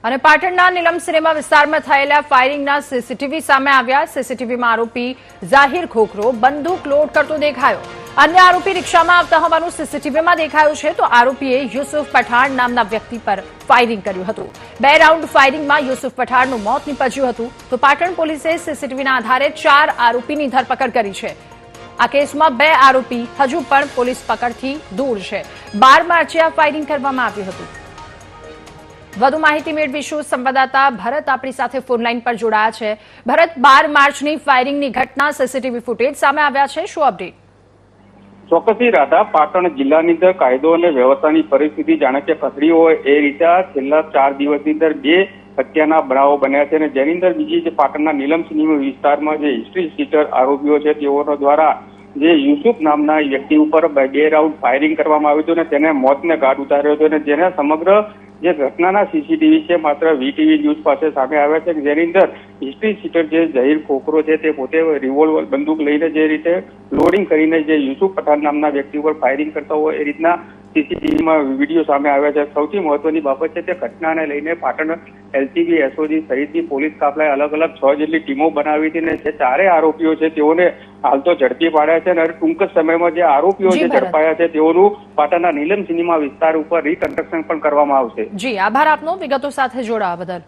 અને પાટણના નીલમ સિનેમા વિસ્તારમાં થયેલા ફાયરિંગના સીસીટીવી સામે આવ્યા। સીસીટીવીમાં આરોપી ઝાહિર ખોખરો બંદૂક લોડ કરતો દેખાયો। અન્ય આરોપી રિક્ષામાં આવતા હોવાનું સીસીટીવીમાં દેખાયું છે તો આરોપીએ યુસુફ પઠાણ નામના વ્યક્તિ પર ફાયરિંગ કર્યું હતું। 2 રાઉન્ડ ફાયરિંગમાં યુસુફ પઠાણનું મોત નીપજ્યું હતું તો પાટણ પોલીસે સીસીટીવીના આધારે 4 આરોપીની ધરપકડ કરી છે। આ કેસમાં 2 આરોપી હજુ પણ પોલીસ પકડથી દૂર છે। 12 માર્ચે આ ફાયરિંગ કરવામાં આવ્યું હતું। વધુ માહિતી મેળવીશું। સંવાદદાતા ભરત આપણી સાથે ફોનલાઈન પર જોડાયા છે। ભરત, 12 માર્ચની ફાયરિંગની ઘટના સીસીટીવી ફૂટેજ સામે આવ્યા છે, શું અપડેટ? ચોક્કસથી રાધા, પાટણ જિલ્લાની અંદર કાયદો અને વ્યવસ્થાની પરિસ્થિતિ જાણે કે કથળી હોય એ રીતે છેલ્લા 4 દિવસની અંદર 2 હત્યાના બનાવો બન્યા છે અને જેની અંદર બીજી જે પાટણના નીલમ સિનેમા વિસ્તારમાં જે હિસ્ટ્રી સીટર આરોપીઓ છે તેઓનો દ્વારા જે યુસુફ નામના વ્યક્તિ ઉપર 2 રાઉન્ડ ફાયરિંગ કરવામાં આવ્યું હતું અને તેને મોતને ઘાટ ઉતાર્યો હતો અને જેને સમગ્ર જે ઘટનાના સીસીટીવી છે માત્ર વીટીવી ન્યૂઝ પાસે સામે આવ્યા છે જેની અંદર હિસ્ટ્રી સીટર જે ઝહીર ખોખરો છે તે પોતે રિવોલ્વર બંદૂક લઈને જે રીતે લોડિંગ કરીને જે યુસુફ પઠાણ નામના વ્યક્તિ ઉપર ફાયરિંગ કરતા હોય એ રીતના સીસીટીવીમાં વિડીયો સામે આવ્યા છે। સૌથી મહત્વની બાબત છે તે ઘટનાને લઈને પાટણ એલસીબી, એસઓજી સહિતની પોલીસ કાફલાએ અલગ 6 જેટલી ટીમો બનાવી હતી અને જે 4 આરોપીઓ છે તેઓને હાલ તો ઝડપી પાડ્યા છે અને ટૂંક સમયમાં જે આરોપીઓ જે ઝડપાયા છે તેઓનું પાટણના નીલમ સિનેમા વિસ્તાર ઉપર રીકન્સ્ટ્રક્શન પણ કરવામાં આવશે। જી, આભાર આપનો વિગતો સાથે જોડાવા બદલ।